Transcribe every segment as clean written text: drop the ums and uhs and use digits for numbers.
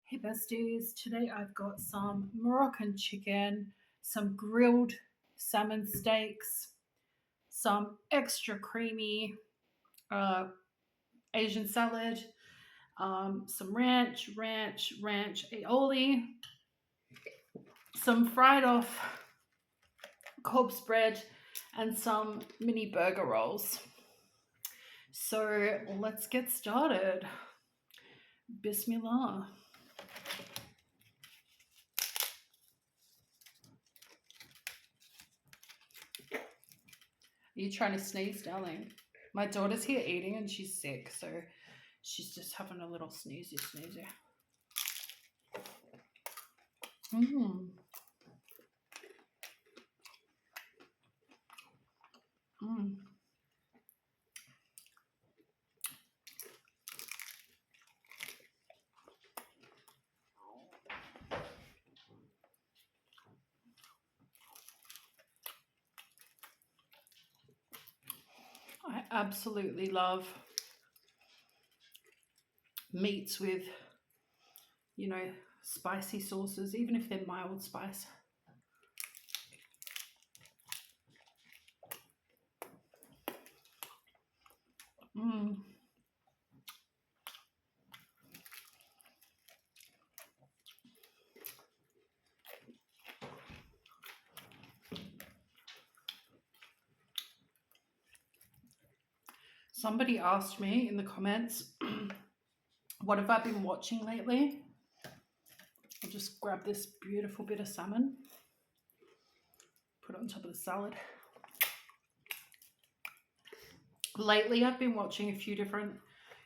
Hey besties, today I've got some Moroccan chicken, some grilled salmon steaks, some extra creamy uh, Asian salad, some ranch aioli, some fried off corpse bread, and some mini burger rolls. So let's get started. Bismillah. Are you trying to sneeze, darling? My daughter's here eating and she's sick, so she's just having a little sneezy. Mm. Mm. I absolutely love meats with, you know, spicy sauces, even if they're mild spice. Mm. Somebody asked me in the comments, what have I been watching lately? I'll just grab this beautiful bit of salmon, put it on top of the salad. Lately, I've been watching a few different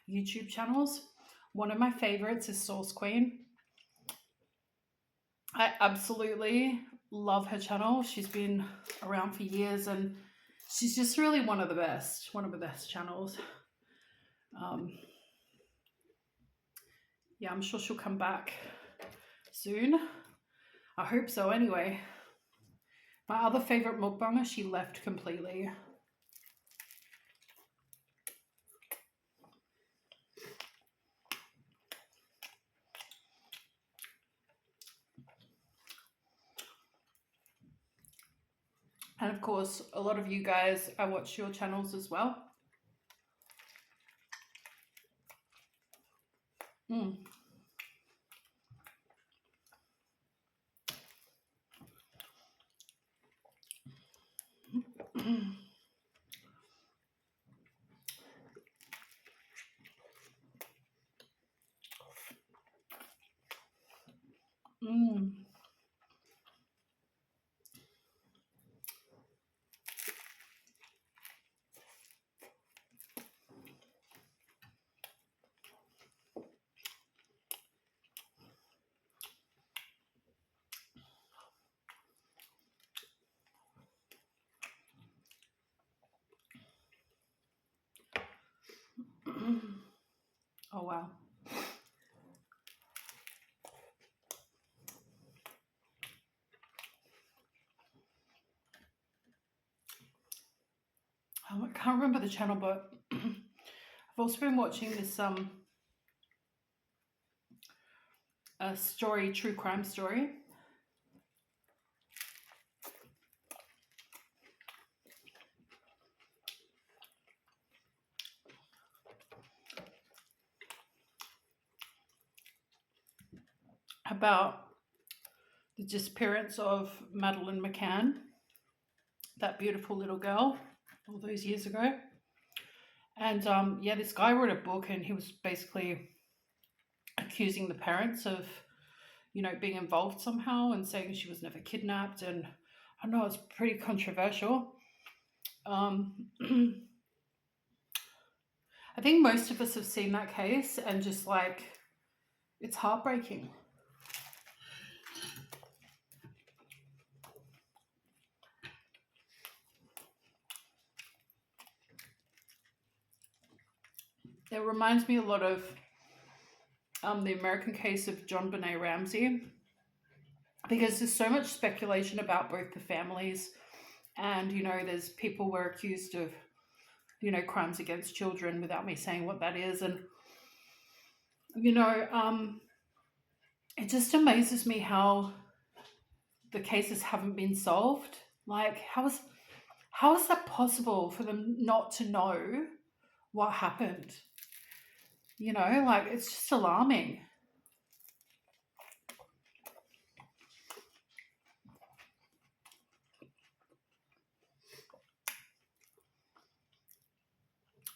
YouTube channels. One of my favorites is Sauce Queen. I absolutely love her channel. She's been around for years and she's just really one of the best channels. Yeah, I'm sure she'll come back soon. I hope so anyway. My other favorite mukbanger, she left completely. And of course, a lot of you guys, I watch your channels as well. Mm. Mm. Oh wow. I can't remember the channel, but I've also been watching this a story, true crime story. About the disappearance of Madeleine McCann, that beautiful little girl, all those years ago. And yeah, this guy wrote a book and he was basically accusing the parents of, you know, being involved somehow and saying she was never kidnapped. And I know it's pretty controversial. I think most of us have seen that case and just like, it's heartbreaking. It reminds me a lot of the American case of John Benet Ramsey, because there's so much speculation about both the families and, you know, there's people were accused of, you know, crimes against children without me saying what that is. And, you know, just amazes me how the cases haven't been solved. Like, how is that possible for them not to know what happened? You know, like, it's just alarming.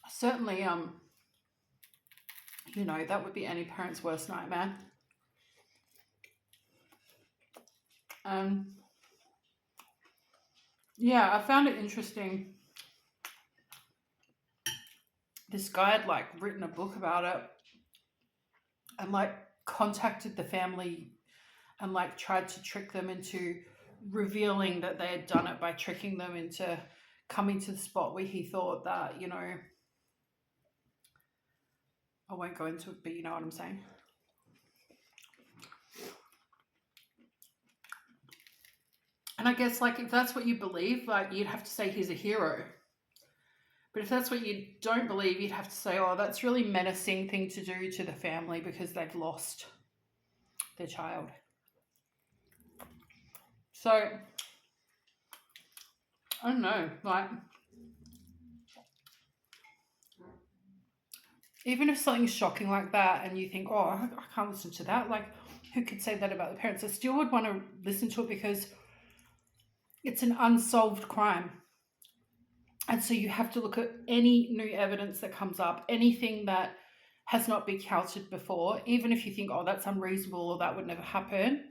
Certainly, you know, that would be any parent's worst nightmare. Yeah, I found it interesting. This guy had like written a book about it and like contacted the family and like tried to trick them into revealing that they had done it by tricking them into coming to the spot where he thought that, you know, I won't go into it, but you know what I'm saying. And I guess like if that's what you believe, like you'd have to say he's a hero. But if that's what you don't believe, you'd have to say, oh, that's really menacing thing to do to the family because they've lost their child. So, I don't know, like, even if something's shocking like that and you think, oh, I can't listen to that, like, who could say that about the parents? I still would want to listen to it because it's an unsolved crime. And so you have to look at any new evidence that comes up, anything that has not been counted before, even if you think, oh, that's unreasonable or that would never happen.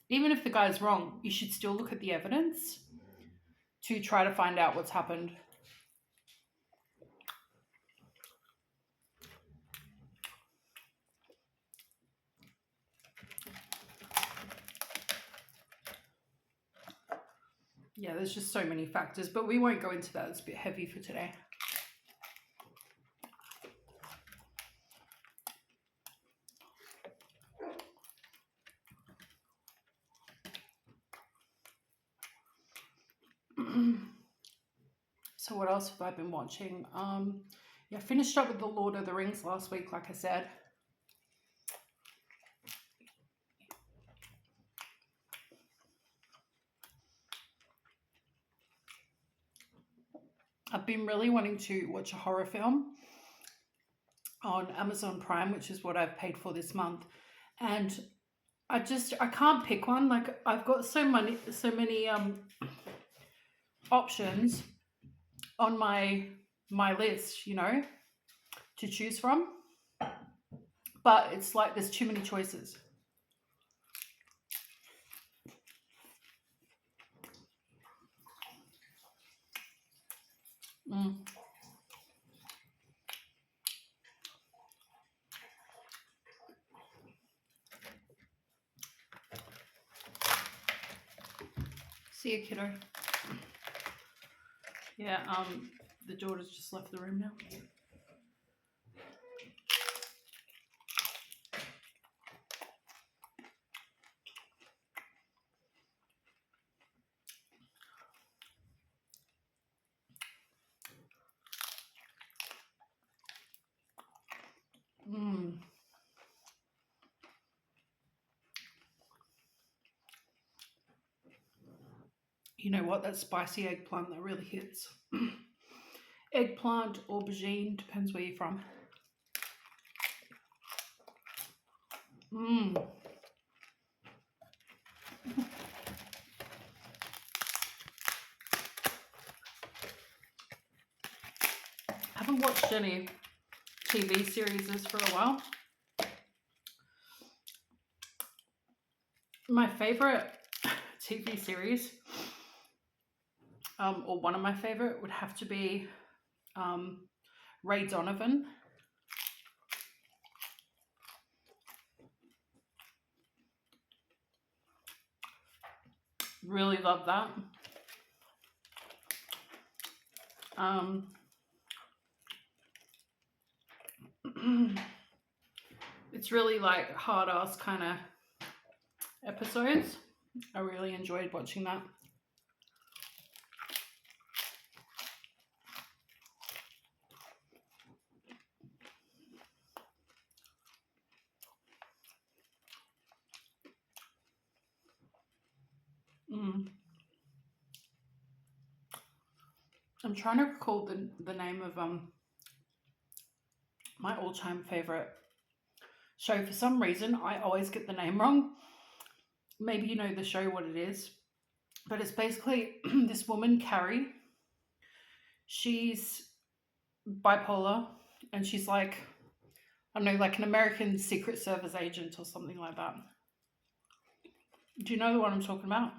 Even if the guy's wrong, you should still look at the evidence to try to find out what's happened. Yeah, there's just so many factors, but we won't go into that. It's a bit heavy for today. So what else have I been watching? Yeah, finished up with the Lord of the Rings last week, like I said. I've been really wanting to watch a horror film on Amazon Prime, which is what I've paid for this month. And I can't pick one. Like I've got so many options on my list, you know, to choose from. But it's like there's too many choices. See you, kiddo. Yeah, the daughter's just left the room now. You know what? That spicy eggplant, that really hits. Eggplant, aubergine, depends where you're from. I haven't watched any TV series for a while. My favorite TV series, or one of my favorite, would have to be Ray Donovan. Really love that. It's really like hard-ass kind of episodes. I really enjoyed watching that. Mm. I'm trying to recall the name of my all-time favorite show. For some reason, I always get the name wrong. Maybe you know the show, what it is, but it's basically this woman, Carrie. She's bipolar, and she's like, I don't know, like an American Secret Service agent or something like that. Do you know the one I'm talking about?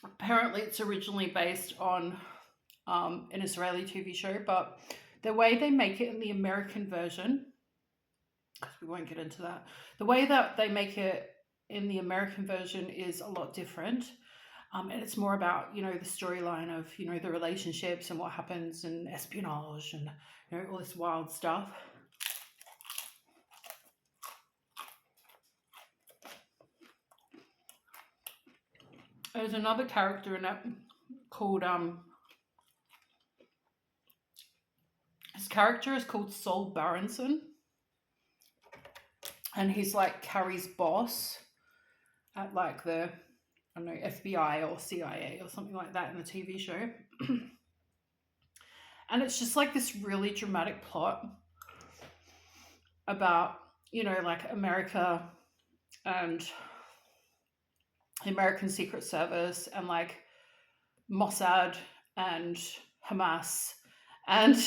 Apparently, it's originally based on an Israeli TV show, but the way they make it in the American version, because we won't get into that, the way that they make it in the American version is a lot different. And it's more about, the storyline of, the relationships and what happens and espionage and, all this wild stuff. There's another character in it called, his character is called Saul Berenson. And he's like Carrie's boss at like the, I don't know, FBI or CIA or something like that in the TV show. And it's just like this really dramatic plot about, like America and the American Secret Service and like Mossad and Hamas and,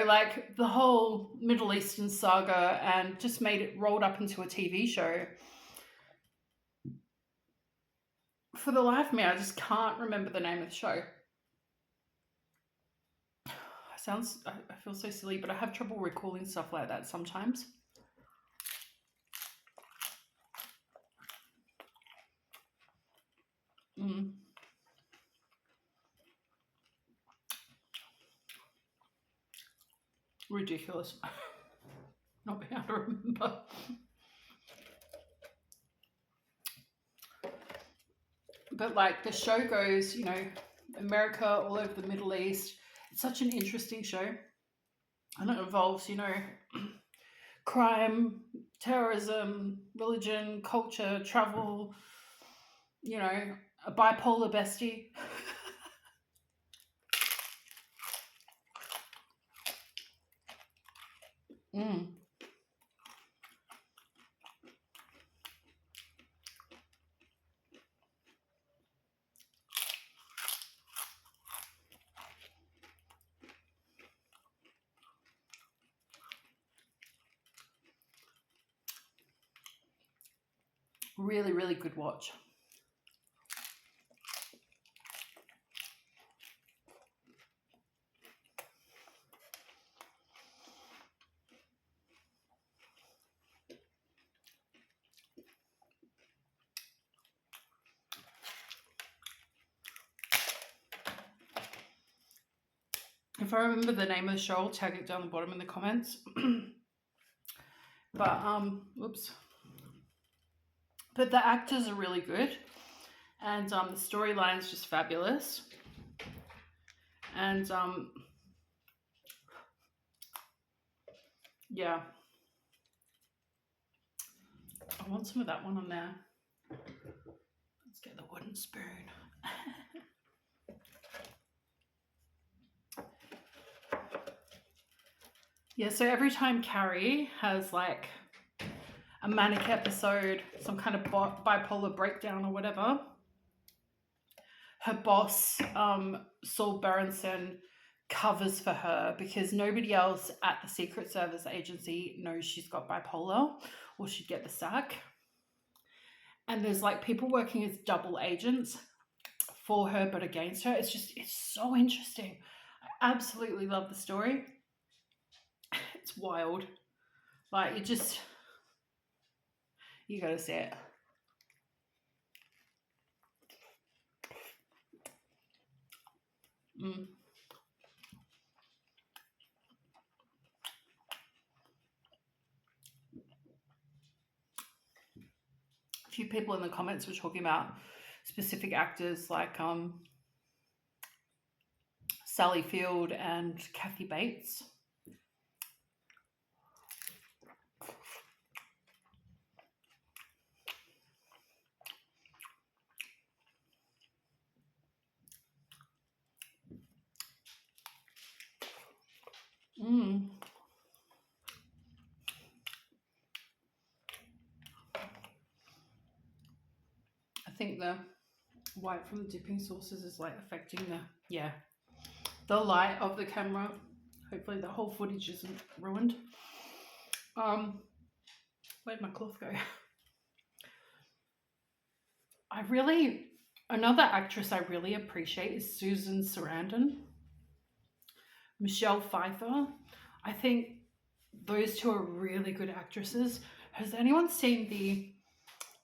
like the whole Middle Eastern saga, and just made it rolled up into a TV show. For the life of me, I just can't remember the name of the show. I feel so silly, but I have trouble recalling stuff like that sometimes. Mm. Ridiculous. Not being able to remember. But like the show goes, America all over the Middle East. It's such an interesting show. And it involves, crime, terrorism, religion, culture, travel, a bipolar bestie. Mm. Really, really good watch. If I remember the name of the show, I'll tag it down the bottom in the comments. But oops. But the actors are really good, and the storyline's just fabulous. And yeah, I want some of that one on there. Let's get the wooden spoon. Yeah, so every time Carrie has like a manic episode, some kind of bipolar breakdown or whatever, her boss, Saul Berenson, covers for her because nobody else at the Secret Service agency knows she's got bipolar or she'd get the sack. And there's like people working as double agents for her but against her. It's so interesting. I absolutely love the story. It's wild. Like you gotta see it. Mm. A few people in the comments were talking about specific actors like Sally Field and Kathy Bates. I think the white from the dipping sauces is like affecting the light of the camera. Hopefully the whole footage isn't ruined. Where'd my cloth go? Another actress I really appreciate is Susan Sarandon, Michelle Pfeiffer. I think those two are really good actresses. Has anyone seen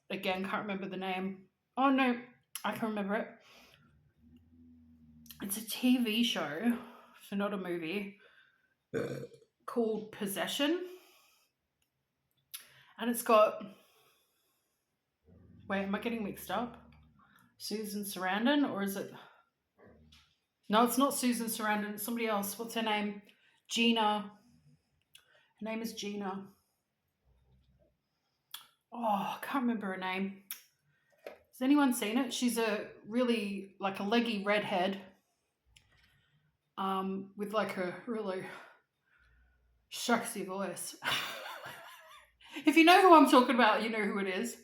again, can't remember the name. Oh no, I can remember it. It's a TV show, so not a movie, called Possession. And it's got, wait, am I getting mixed up? Susan Sarandon, or is it? No, it's not Susan Sarandon, it's somebody else. What's her name? Gina. Her name is Gina. Oh, I can't remember her name. Has anyone seen it? She's a really, like a leggy redhead, with like a really sexy voice. If you know who I'm talking about, you know who it is.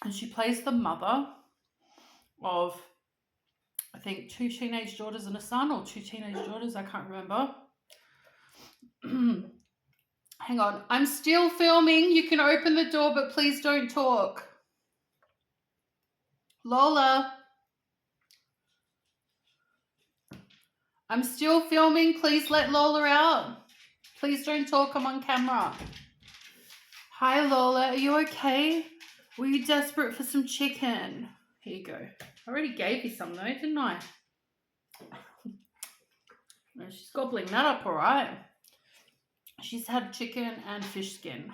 And she plays the mother of, I think, 2 teenage daughters and a son, or 2 teenage daughters, I can't remember. Hang on, I'm still filming. You can open the door, but please don't talk. Lola. I'm still filming. Please let Lola out. Please don't talk. I'm on camera. Hi, Lola. Are you okay? Were you desperate for some chicken? Here you go. I already gave you some though, didn't I? No, she's gobbling that up all right. She's had chicken and fish skin.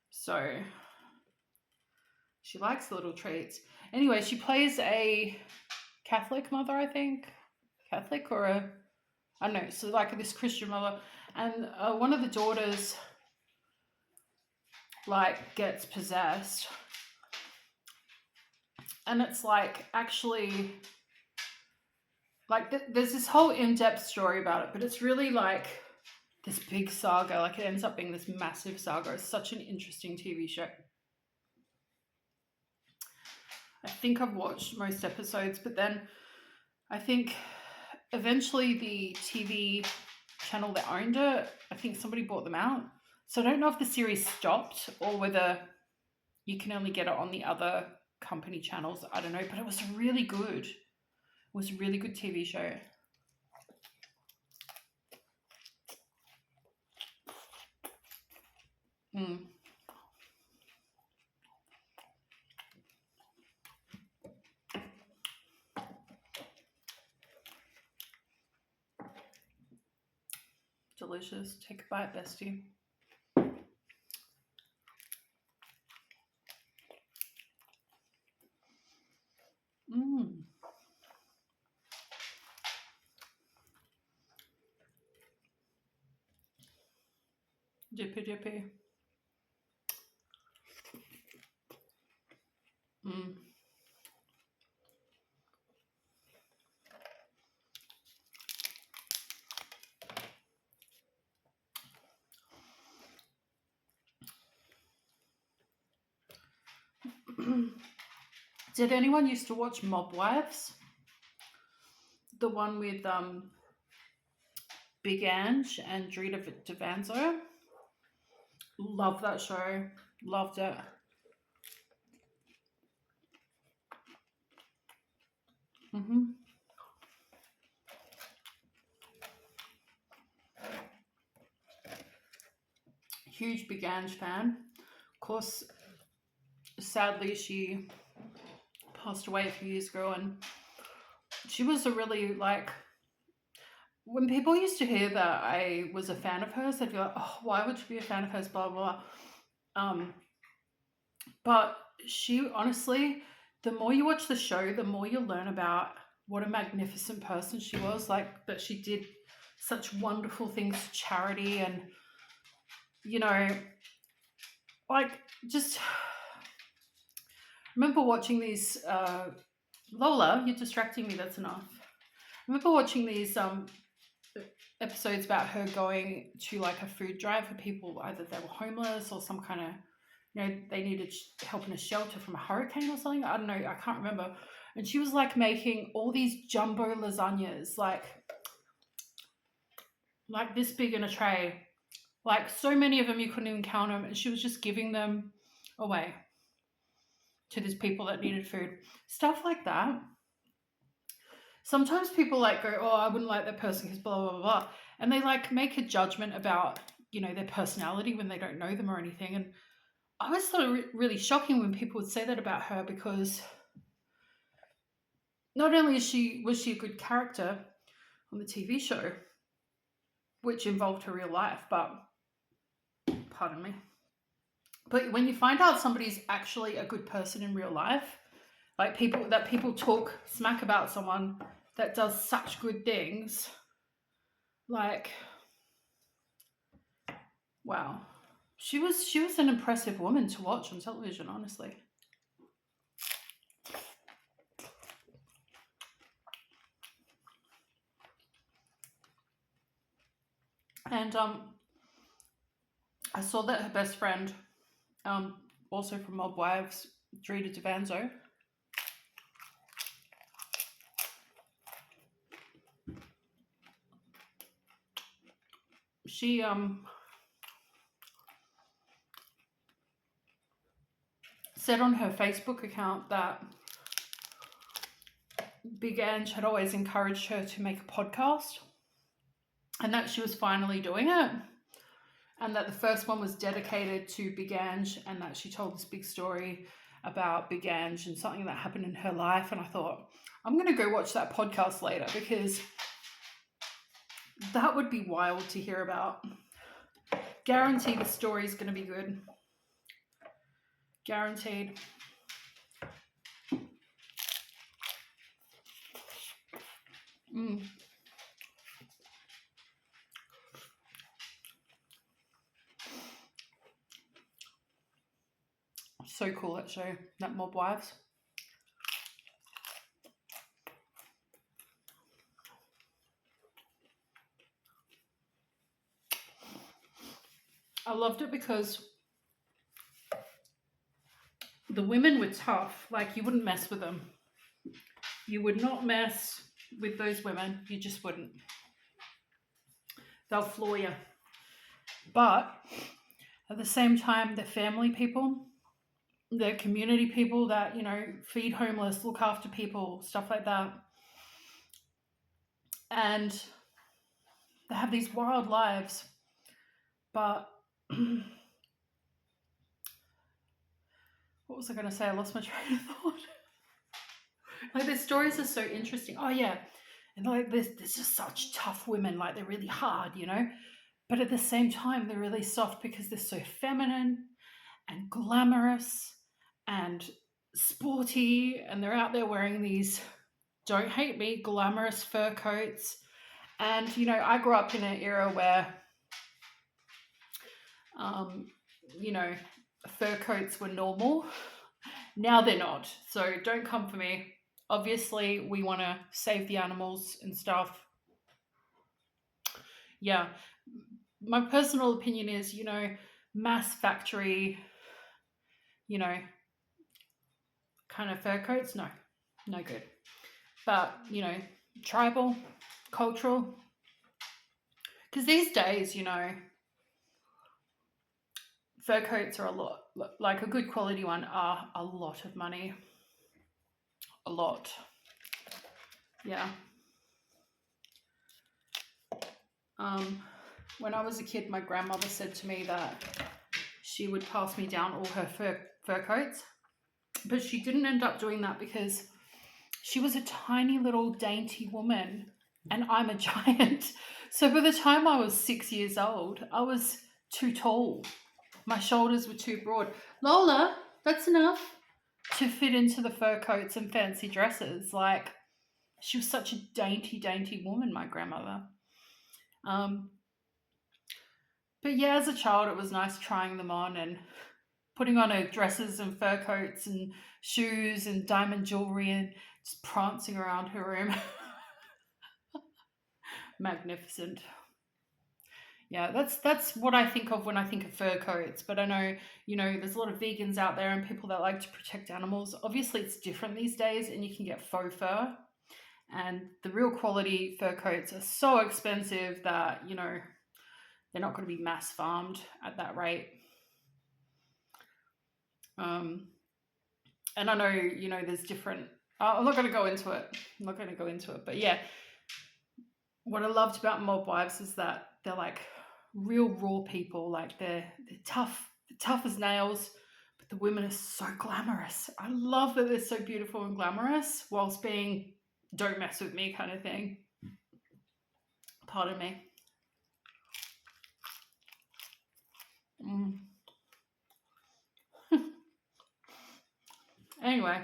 So she likes the little treats. Anyway, she plays a Catholic mother, I think. Catholic or I don't know, so like this Christian mother. And one of the daughters like gets possessed. And it's like actually like there's this whole in-depth story about it, but it's really like this big saga. Like it ends up being this massive saga. It's such an interesting TV show. I think I've watched most episodes, but then I think eventually the TV channel that owned it, I think somebody bought them out. So I don't know if the series stopped or whether you can only get it on the other company channels. I don't know, but it was really good. It was a really good TV show. Delicious. Take a bite, bestie. Dippy dippy. Did anyone used to watch Mob Wives? The one with Big Ange and Drita Devanzo? Love that show. Loved it. Huge Big Ange fan. Of course, sadly, she passed away a few years ago, and she was a really, like, when people used to hear that I was a fan of hers, they'd be like, "Oh, why would you be a fan of hers?" Blah blah blah. But she honestly, the more you watch the show, the more you learn about what a magnificent person she was. Like that she did such wonderful things to charity, and you know, like just remember watching these. Lola, you're distracting me. That's enough. I remember watching these episodes about her going to like a food drive for people, either they were homeless or some kind of, they needed help in a shelter from a hurricane or something. I don't know, I can't remember. And she was like making all these jumbo lasagnas, like this big in a tray, like so many of them you couldn't even count them, and she was just giving them away to these people that needed food, stuff like that. Sometimes people like go, "Oh, I wouldn't like that person because blah blah blah," and they like make a judgment about their personality when they don't know them or anything. And I always thought it really shocking when people would say that about her, because not only was she a good character on the TV show, which involved her real life, but pardon me, but when you find out somebody's actually a good person in real life, like people talk smack about someone that does such good things, like, wow. She was an impressive woman to watch on television, honestly. And I saw that her best friend, also from Mob Wives, Drita Devanzo, she said on her Facebook account that Big Ange had always encouraged her to make a podcast, and that she was finally doing it, and that the first one was dedicated to Big Ange, and that she told this big story about Big Ange and something that happened in her life. And I thought, I'm going to go watch that podcast later, because that would be wild to hear about. Guarantee the story is going to be good. Guaranteed. So cool, that show, that Mob Wives. I loved it because the women were tough. Like, you wouldn't mess with them. You would not mess with those women. You just wouldn't. They'll floor you. But at the same time, they're family people. They're community people that, feed homeless, look after people, stuff like that. And they have these wild lives. But what was I going to say? I lost my train of thought. Like, their stories are so interesting. Oh, yeah. And like, there's just such tough women. Like, they're really hard, But at the same time, they're really soft because they're so feminine and glamorous and sporty. And they're out there wearing these, don't hate me, glamorous fur coats. And, I grew up in an era where, fur coats were normal. Now they're not. So don't come for me. Obviously, we want to save the animals and stuff. Yeah. My personal opinion is, mass factory, kind of fur coats, no good. But, tribal, cultural, because these days, fur coats are a lot, like a good quality one are a lot of money. A lot. Yeah. When I was a kid, my grandmother said to me that she would pass me down all her fur coats, but she didn't end up doing that because she was a tiny little dainty woman, and I'm a giant. So by the time I was 6 years old, I was too tall. My shoulders were too broad. Lola, that's enough to fit into the fur coats and fancy dresses. Like, she was such a dainty, dainty woman, my grandmother. Um, but yeah, as a child, it was nice trying them on and putting on her dresses and fur coats and shoes and diamond jewelry and just prancing around her room. Magnificent. Yeah, that's what I think of when I think of fur coats. But I know, there's a lot of vegans out there and people that like to protect animals. Obviously, it's different these days, and you can get faux fur. And the real quality fur coats are so expensive that, they're not going to be mass farmed at that rate. And I know, there's different. I'm not going to go into it. But yeah, what I loved about Mob Wives is that they're like real raw people. Like they're tough as nails, but the women are so glamorous. I love that they're so beautiful and glamorous whilst being don't mess with me kind of thing. Pardon me. Anyway.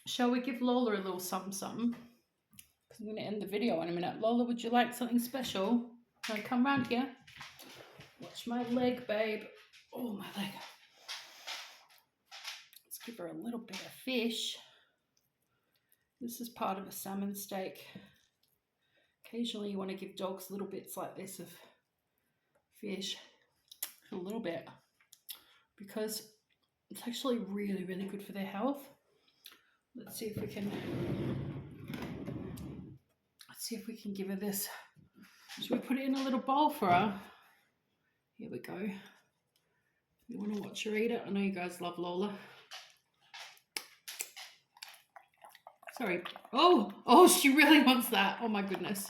Shall we give Lola a little something? Because I'm going to end the video in a minute. Lola, would you like something special? Can I come round here? Watch my leg, babe. Oh, my leg. Let's give her a little bit of fish. This is part of a salmon steak. Occasionally you want to give dogs little bits like this of fish. A little bit. Because it's actually really, really good for their health. Let's see if we can give her this. Should we put it in a little bowl for her? Here we go. You want to watch her eat it? I know you guys love Lola. Sorry. Oh, she really wants that. Oh my goodness.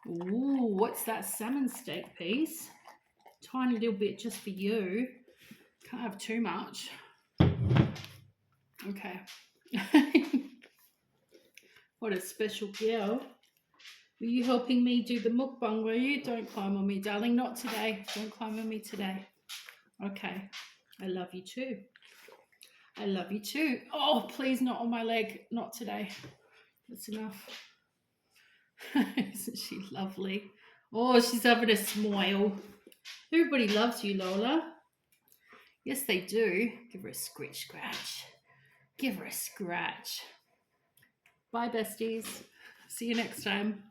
Ooh, what's that salmon steak piece? Tiny little bit just for you. Can't have too much. Okay. What a special girl. Were you helping me do the mukbang, were you? Don't climb on me, darling. Not today. Don't climb on me today. Okay. I love you too. I love you too. Oh, please not on my leg. Not today. That's enough. Isn't she lovely? Oh, she's having a smile. Everybody loves you, Lola. Yes, they do. Give her a scratch. Give her a scratch. Bye, besties. See you next time.